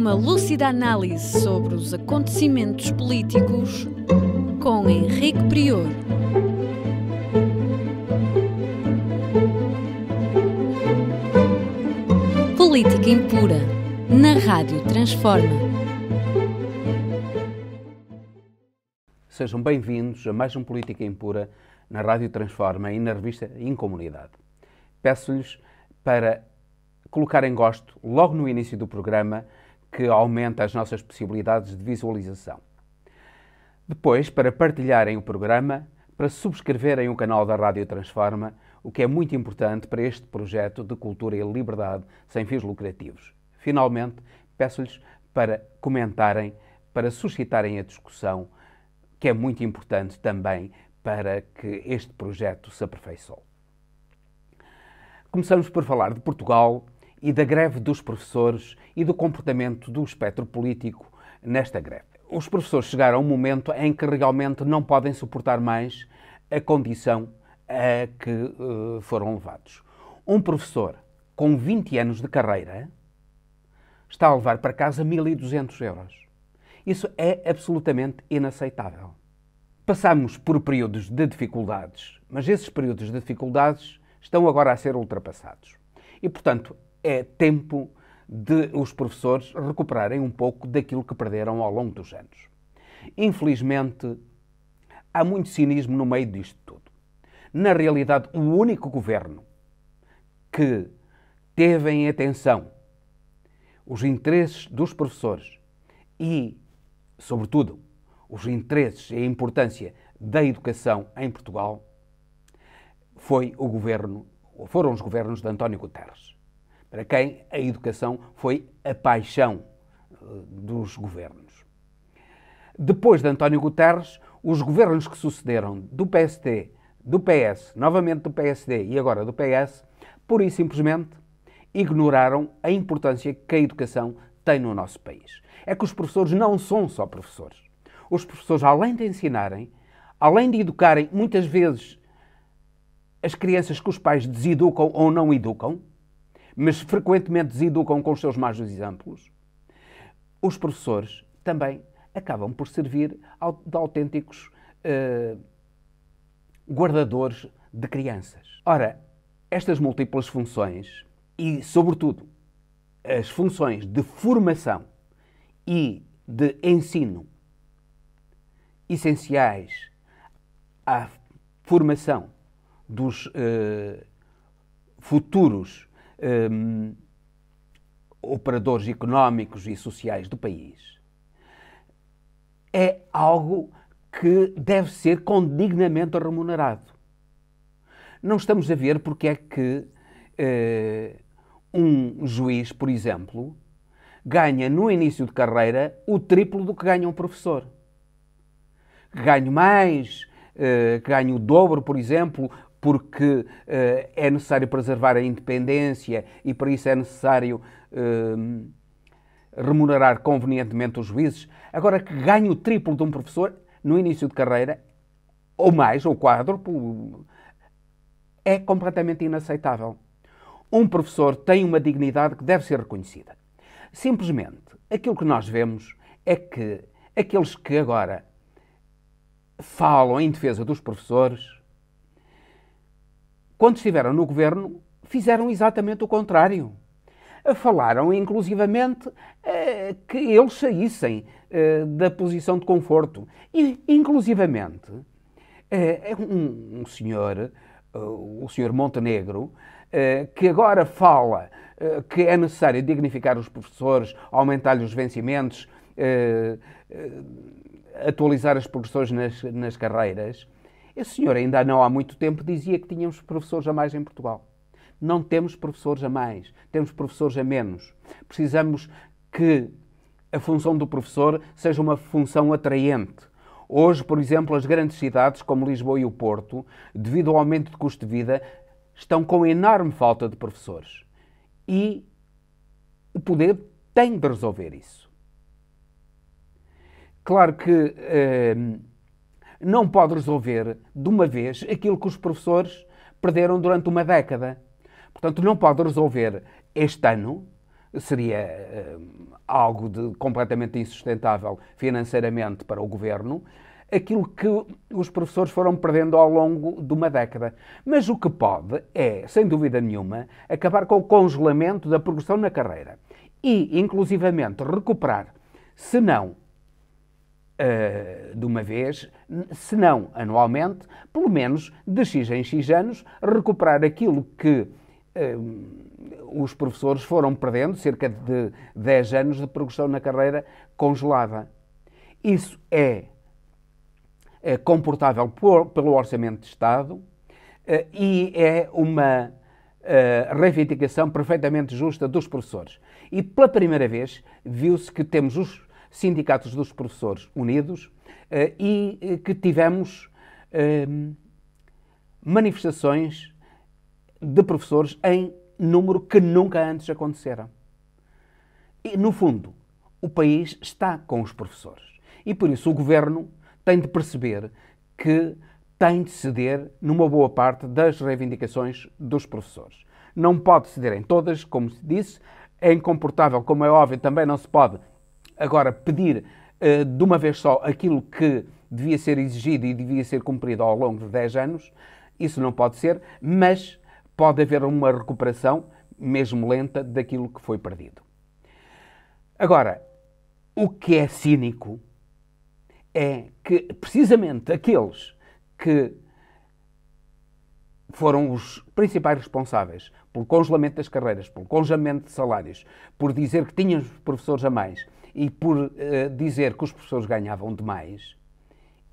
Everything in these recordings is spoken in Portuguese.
Uma lúcida análise sobre os acontecimentos políticos com Henrique Prior. Política Impura, na Rádio Transforma. Sejam bem-vindos a mais um Política Impura na Rádio Transforma e na revista Incomunidade. Peço-lhes para colocar em gosto, logo no início do programa, que aumenta as nossas possibilidades de visualização. Depois, para partilharem o programa, para subscreverem o canal da Rádio Transforma, o que é muito importante para este projeto de cultura e liberdade sem fins lucrativos. Finalmente, peço-lhes para comentarem, para suscitarem a discussão, que é muito importante também para que este projeto se aperfeiçoe. Começamos por falar de Portugal e da greve dos professores e do comportamento do espectro político nesta greve. Os professores chegaram a um momento em que realmente não podem suportar mais a condição a que foram levados. Um professor com 20 anos de carreira está a levar para casa 1.200 euros. Isso é absolutamente inaceitável. Passamos por períodos de dificuldades, mas esses períodos de dificuldades estão agora a ser ultrapassados. E, portanto, é tempo de os professores recuperarem um pouco daquilo que perderam ao longo dos anos. Infelizmente, há muito cinismo no meio disto tudo. Na realidade, o único governo que teve em atenção os interesses dos professores e, sobretudo, os interesses e a importância da educação em Portugal foram os governos de António Guterres, para quem a educação foi a paixão dos governos. Depois de António Guterres, os governos que sucederam do PSD, do PS, novamente do PSD e agora do PS, pura e simplesmente ignoraram a importância que a educação tem no nosso país. É que os professores não são só professores. Os professores, além de ensinarem, além de educarem muitas vezes as crianças que os pais deseducam ou não educam, mas frequentemente deseducam com os seus maus exemplos, os professores também acabam por servir de autênticos guardadores de crianças. Ora, estas múltiplas funções e, sobretudo, as funções de formação e de ensino essenciais à formação dos futuros operadores económicos e sociais do país, é algo que deve ser condignamente remunerado. Não estamos a ver porque é que um juiz, por exemplo, ganha no início de carreira o triplo do que ganha um professor. Ganho mais, ganho o dobro, por exemplo, porque é necessário preservar a independência e para isso é necessário remunerar convenientemente os juízes. Agora que ganho o triplo de um professor no início de carreira, ou mais, ou quádruplo, é completamente inaceitável. Um professor tem uma dignidade que deve ser reconhecida. Simplesmente, aquilo que nós vemos é que aqueles que agora falam em defesa dos professores, quando estiveram no governo, fizeram exatamente o contrário. Falaram, inclusivamente, que eles saíssem da posição de conforto. E, inclusivamente, um senhor, o senhor Montenegro, que agora fala que é necessário dignificar os professores, aumentar-lhes os vencimentos, atualizar as progressões nas carreiras. Esse senhor ainda não há muito tempo dizia que tínhamos professores a mais em Portugal. Não temos professores a mais, temos professores a menos. Precisamos que a função do professor seja uma função atraente. Hoje, por exemplo, as grandes cidades, como Lisboa e o Porto, devido ao aumento de custo de vida, estão com enorme falta de professores. E o poder tem de resolver isso. Claro que não pode resolver de uma vez aquilo que os professores perderam durante uma década. Portanto, não pode resolver este ano seria algo completamente insustentável financeiramente para o governo, aquilo que os professores foram perdendo ao longo de uma década. Mas o que pode é, sem dúvida nenhuma, acabar com o congelamento da progressão na carreira e, inclusivamente, recuperar, se não de uma vez, se não anualmente, pelo menos de X em X anos, recuperar aquilo que os professores foram perdendo, cerca de 10 anos de progressão na carreira congelada. Isso é comportável pelo Orçamento de Estado e é uma reivindicação perfeitamente justa dos professores. E pela primeira vez viu-se que temos os sindicatos dos professores unidos e que tivemos manifestações de professores em número que nunca antes aconteceram. E, no fundo, o país está com os professores. E, por isso, o governo tem de perceber que tem de ceder numa boa parte das reivindicações dos professores. Não pode ceder em todas, como se disse. É incomportável, como é óbvio, também não se pode agora pedir de uma vez só aquilo que devia ser exigido e devia ser cumprido ao longo de 10 anos. Isso não pode ser, mas pode haver uma recuperação, mesmo lenta, daquilo que foi perdido. Agora, o que é cínico é que, precisamente, aqueles que foram os principais responsáveis pelo congelamento das carreiras, pelo congelamento de salários, por dizer que tínhamos professores a mais e por dizer que os professores ganhavam demais,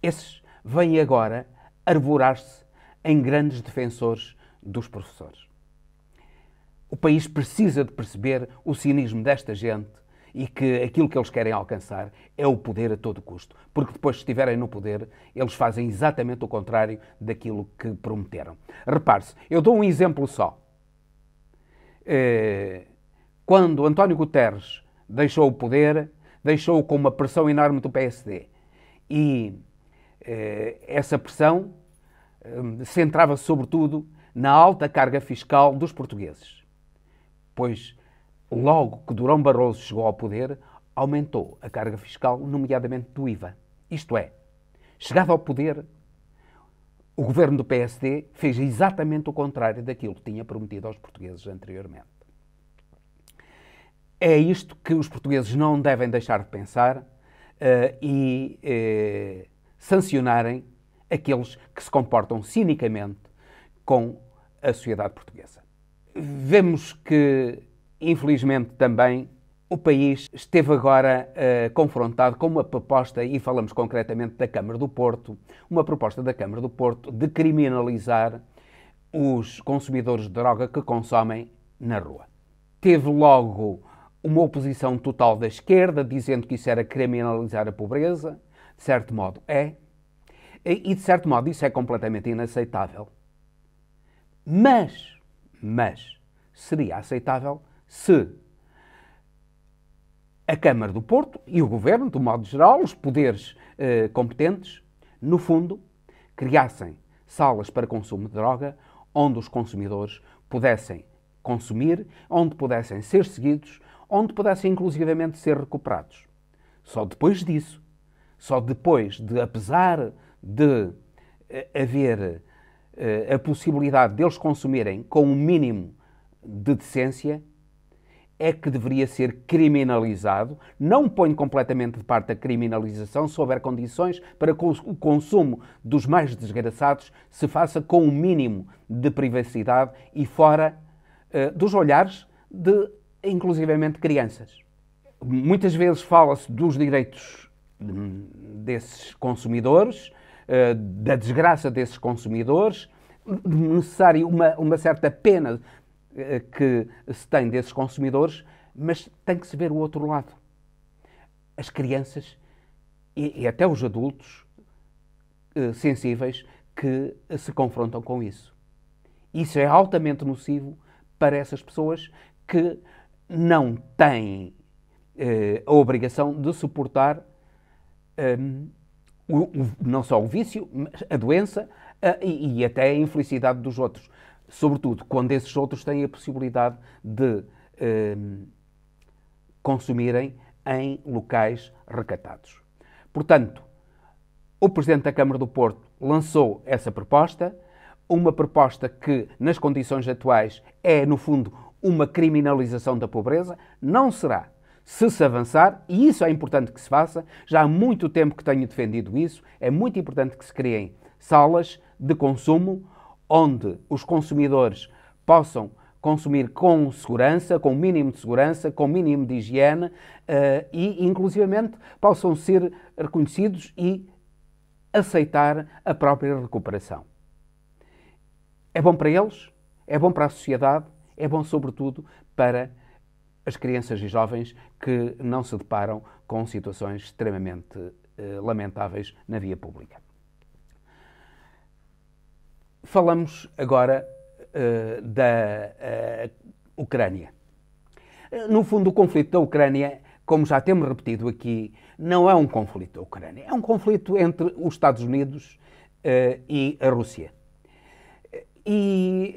esses vêm agora arvorar-se em grandes defensores dos professores. O país precisa de perceber o cinismo desta gente e que aquilo que eles querem alcançar é o poder a todo custo. Porque depois, se estiverem no poder, eles fazem exatamente o contrário daquilo que prometeram. Repare-se, eu dou um exemplo só. Quando António Guterres deixou o poder, deixou-o com uma pressão enorme do PSD. E essa pressão centrava-se sobretudo na alta carga fiscal dos portugueses. Pois, logo que Durão Barroso chegou ao poder, aumentou a carga fiscal, nomeadamente do IVA. Isto é, chegado ao poder, o governo do PSD fez exatamente o contrário daquilo que tinha prometido aos portugueses anteriormente. É isto que os portugueses não devem deixar de pensar e sancionarem aqueles que se comportam cinicamente com a sociedade portuguesa. Vemos que, infelizmente, também o país esteve agora confrontado com uma proposta, e falamos concretamente da Câmara do Porto, uma proposta da Câmara do Porto de criminalizar os consumidores de droga que consomem na rua. Teve logo uma oposição total da esquerda, dizendo que isso era criminalizar a pobreza. De certo modo é. E, de certo modo, isso é completamente inaceitável. Mas seria aceitável se a Câmara do Porto e o Governo, de um modo geral, os poderes competentes, no fundo, criassem salas para consumo de droga onde os consumidores pudessem consumir, onde pudessem ser seguidos, onde pudessem inclusivamente ser recuperados. Só depois disso, só depois de, apesar de haver a possibilidade deles consumirem com um mínimo de decência, é que deveria ser criminalizado. Não ponho completamente de parte a criminalização, se houver condições para que o consumo dos mais desgraçados se faça com um mínimo de privacidade e fora dos olhares de, inclusivamente, crianças. Muitas vezes fala-se dos direitos desses consumidores, da desgraça desses consumidores, necessário uma certa pena que se tem desses consumidores, mas tem que se ver o outro lado. As crianças e até os adultos sensíveis que se confrontam com isso. Isso é altamente nocivo para essas pessoas que não têm a obrigação de suportar não só o vício, mas a doença e até a infelicidade dos outros. Sobretudo quando esses outros têm a possibilidade de consumirem em locais recatados. Portanto, o Presidente da Câmara do Porto lançou essa proposta, uma proposta que, nas condições atuais, é, no fundo, uma criminalização da pobreza. Não será se avançar, e isso é importante que se faça. Já há muito tempo que tenho defendido isso. É muito importante que se criem salas de consumo onde os consumidores possam consumir com segurança, com o mínimo de segurança, com o mínimo de higiene e, inclusivamente, possam ser reconhecidos e aceitar a própria recuperação. É bom para eles, é bom para a sociedade, é bom, sobretudo, para as crianças e jovens que não se deparam com situações extremamente lamentáveis na via pública. Falamos agora da Ucrânia. No fundo, o conflito da Ucrânia, como já temos repetido aqui, não é um conflito da Ucrânia. É um conflito entre os Estados Unidos e a Rússia. E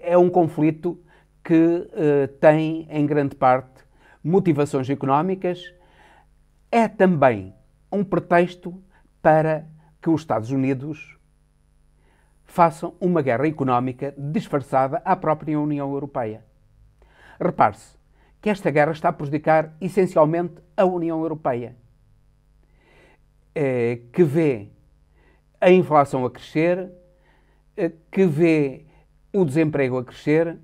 é um conflito que tem, em grande parte, motivações económicas. É também um pretexto para que os Estados Unidos façam uma guerra económica disfarçada à própria União Europeia. Repare-se que esta guerra está a prejudicar essencialmente a União Europeia, que vê a inflação a crescer, que vê o desemprego a crescer,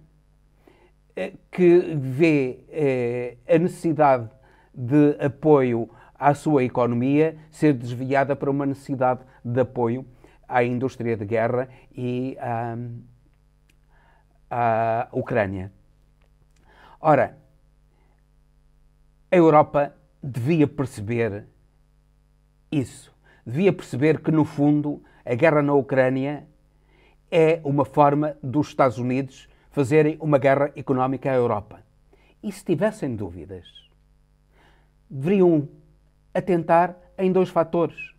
que vê a necessidade de apoio à sua economia ser desviada para uma necessidade de apoio à indústria de guerra e à Ucrânia. Ora, a Europa devia perceber isso. Devia perceber que, no fundo, a guerra na Ucrânia é uma forma dos Estados Unidos fazerem uma guerra económica à Europa. E se tivessem dúvidas, deveriam atentar em dois fatores.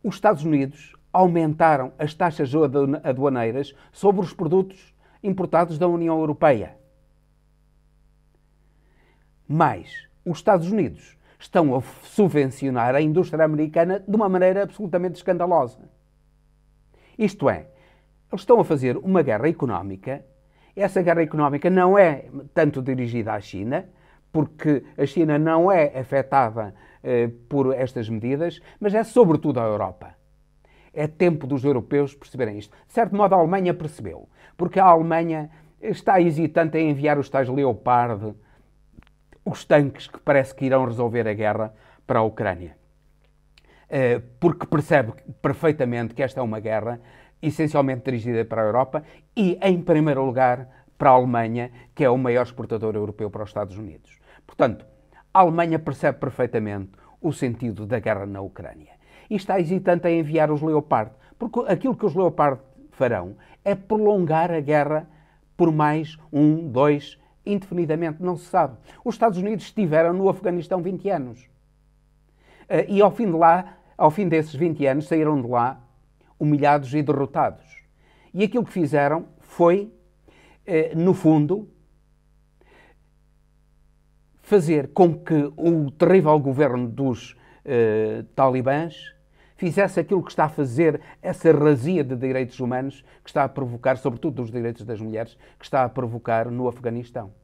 Os Estados Unidos aumentaram as taxas aduaneiras sobre os produtos importados da União Europeia. Mas os Estados Unidos estão a subvencionar a indústria americana de uma maneira absolutamente escandalosa. Isto é, eles estão a fazer uma guerra económica. Essa guerra económica não é tanto dirigida à China, porque a China não é afetada por estas medidas, mas é sobretudo à Europa. É tempo dos europeus perceberem isto. De certo modo, a Alemanha percebeu, porque a Alemanha está hesitante em enviar os tais Leopard, os tanques que parece que irão resolver a guerra para a Ucrânia. Porque percebe perfeitamente que esta é uma guerra essencialmente dirigida para a Europa e, em primeiro lugar, para a Alemanha, que é o maior exportador europeu para os Estados Unidos. Portanto, a Alemanha percebe perfeitamente o sentido da guerra na Ucrânia e está hesitante em enviar os Leopard, porque aquilo que os Leopard farão é prolongar a guerra por mais 1, 2, indefinidamente, não se sabe. Os Estados Unidos estiveram no Afeganistão 20 anos. E ao fim desses 20 anos, saíram de lá humilhados e derrotados. E aquilo que fizeram foi, no fundo, fazer com que o terrível governo dos talibãs fizesse aquilo que está a fazer, essa razia de direitos humanos que está a provocar, sobretudo dos direitos das mulheres, que está a provocar no Afeganistão.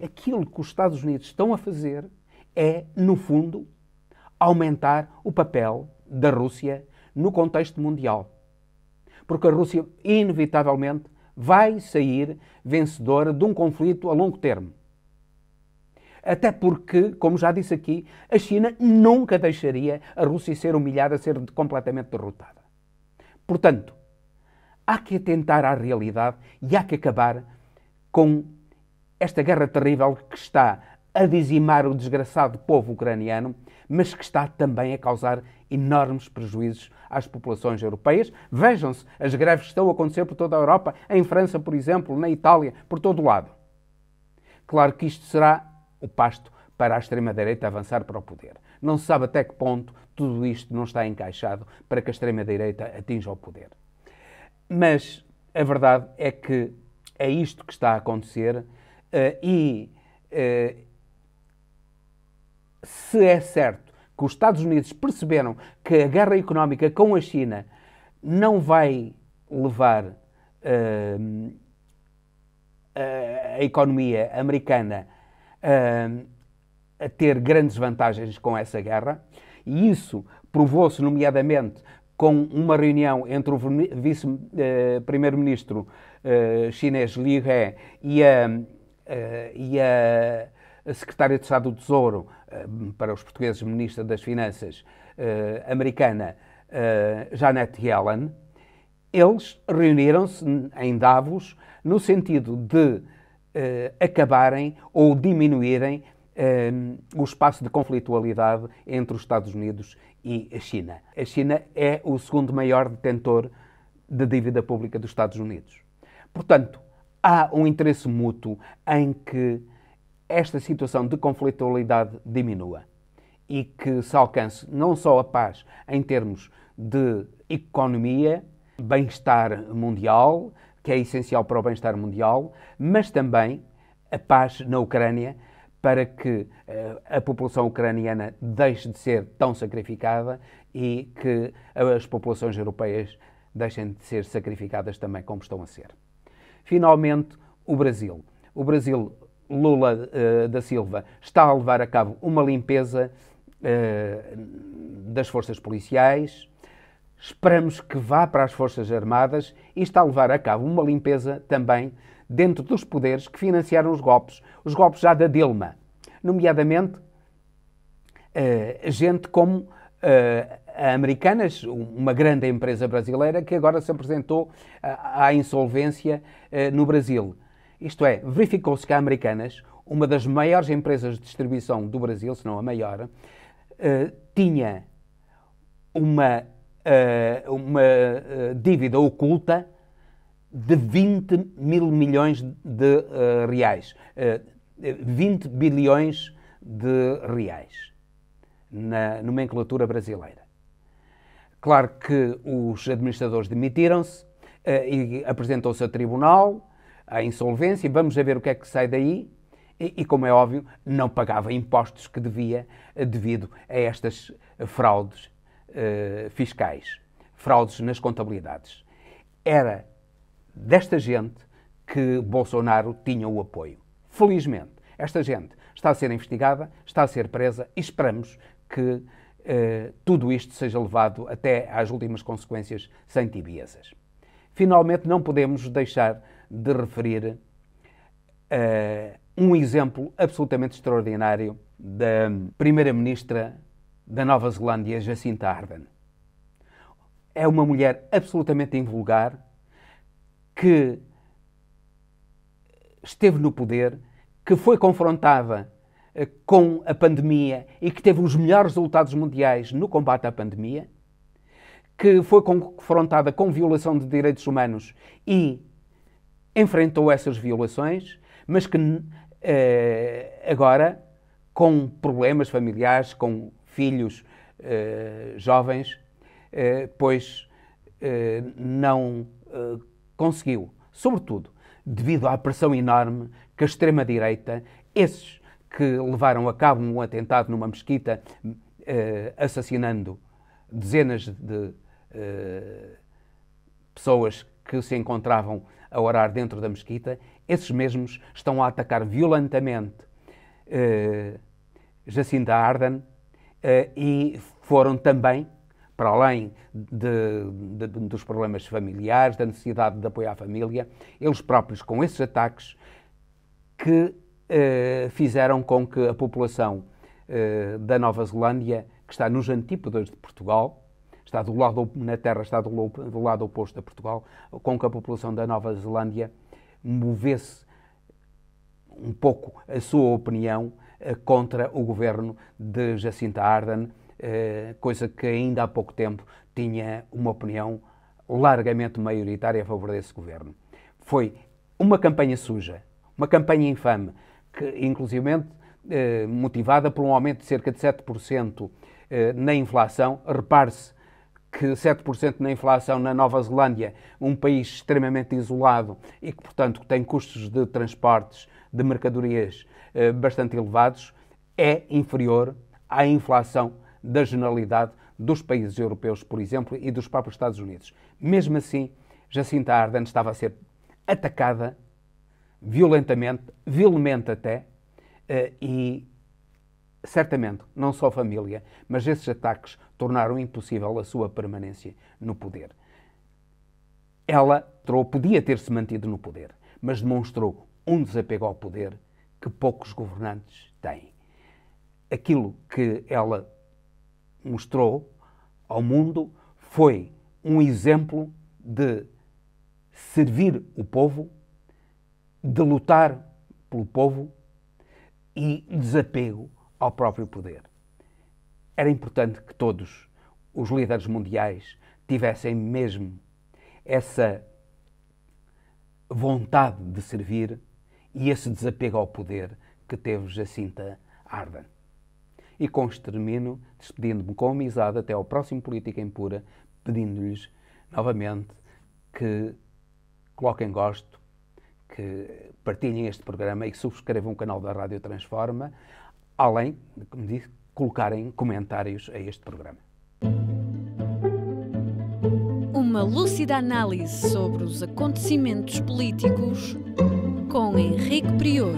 Aquilo que os Estados Unidos estão a fazer é, no fundo, aumentar o papel da Rússia no contexto mundial. Porque a Rússia, inevitavelmente, vai sair vencedora de um conflito a longo termo. Até porque, como já disse aqui, a China nunca deixaria a Rússia ser humilhada, ser completamente derrotada. Portanto, há que atentar à realidade e há que acabar com esta guerra terrível que está a dizimar o desgraçado povo ucraniano, mas que está também a causar enormes prejuízos às populações europeias. Vejam-se as greves que estão a acontecer por toda a Europa, em França, por exemplo, na Itália, por todo o lado. Claro que isto será o pasto para a extrema-direita avançar para o poder. Não se sabe até que ponto tudo isto não está encaixado para que a extrema-direita atinja o poder. Mas a verdade é que é isto que está a acontecer e se é certo que os Estados Unidos perceberam que a guerra económica com a China não vai levar a economia americana a ter grandes vantagens com essa guerra, e isso provou-se, nomeadamente, com uma reunião entre o vice-primeiro-ministro chinês Liu He e a secretária de Estado do Tesouro, para os portugueses, ministra das Finanças americana, Janet Yellen. Eles reuniram-se em Davos no sentido de acabarem ou diminuírem o espaço de conflitualidade entre os Estados Unidos e a China. A China é o segundo maior detentor de dívida pública dos Estados Unidos. Portanto, há um interesse mútuo em que esta situação de conflitualidade diminua e que se alcance não só a paz em termos de economia, bem-estar mundial, que é essencial para o bem-estar mundial, mas também a paz na Ucrânia, para que a população ucraniana deixe de ser tão sacrificada e que as populações europeias deixem de ser sacrificadas também como estão a ser. Finalmente, o Brasil. O Brasil, Lula da Silva, está a levar a cabo uma limpeza das forças policiais. Esperamos que vá para as Forças Armadas e está a levar a cabo uma limpeza também dentro dos poderes que financiaram os golpes já da Dilma, nomeadamente gente como a Americanas, uma grande empresa brasileira que agora se apresentou à insolvência no Brasil. Isto é, verificou-se que a Americanas, uma das maiores empresas de distribuição do Brasil, se não a maior, tinha uma dívida oculta de 20 mil milhões de reais. 20 bilhões de reais na nomenclatura brasileira. Claro que os administradores demitiram-se e apresentou-se a tribunal, à insolvência, vamos ver o que é que sai daí. E, como é óbvio, não pagava impostos que devia devido a estas fraudes fiscais, fraudes nas contabilidades. Era desta gente que Bolsonaro tinha o apoio. Felizmente, esta gente está a ser investigada, está a ser presa e esperamos que tudo isto seja levado até às últimas consequências sem tibiezas. Finalmente, não podemos deixar de referir um exemplo absolutamente extraordinário da primeira-ministra da Nova Zelândia, Jacinda Ardern. É uma mulher absolutamente invulgar que esteve no poder, que foi confrontada com a pandemia e que teve os melhores resultados mundiais no combate à pandemia, que foi confrontada com violação de direitos humanos e enfrentou essas violações, mas que agora, com problemas familiares, com filhos jovens, pois não conseguiu, sobretudo devido à pressão enorme que a extrema-direita, esses que levaram a cabo um atentado numa mesquita, assassinando dezenas de pessoas que se encontravam a orar dentro da mesquita, esses mesmos estão a atacar violentamente Jacinda Ardern e foram também, para além dos problemas familiares, da necessidade de apoiar a família, eles próprios, com esses ataques, que fizeram com que a população da Nova Zelândia, que está nos antípodas de Portugal, está do lado, na Terra está do lado oposto a Portugal, com que a população da Nova Zelândia movesse um pouco a sua opinião contra o governo de Jacinda Ardern, coisa que ainda há pouco tempo tinha uma opinião largamente maioritária a favor desse governo. Foi uma campanha suja, uma campanha infame, que inclusivamente motivada por um aumento de cerca de 7% na inflação. Repare-se que 7% na inflação na Nova Zelândia, um país extremamente isolado e que, portanto, tem custos de transportes de mercadorias bastante elevados, é inferior à inflação da generalidade dos países europeus, por exemplo, e dos próprios Estados Unidos. Mesmo assim, Jacinta Ardern estava a ser atacada violentamente, vilmente até, e certamente, não só a família, mas esses ataques tornaram impossível a sua permanência no poder. Ela podia ter-se mantido no poder, mas demonstrou um desapego ao poder que poucos governantes têm. Aquilo que ela mostrou ao mundo foi um exemplo de servir o povo, de lutar pelo povo e desapego ao próprio poder. Era importante que todos os líderes mundiais tivessem mesmo essa vontade de servir e esse desapego ao poder que teve Jacinta Ardern. E com isto termino, despedindo-me com amizade até ao próximo Política em Pura, pedindo-lhes novamente que coloquem gosto, que partilhem este programa e que subscrevam o canal da Rádio Transforma, além de, como disse, colocarem comentários a este programa. Uma lúcida análise sobre os acontecimentos políticos com Henrique Prior.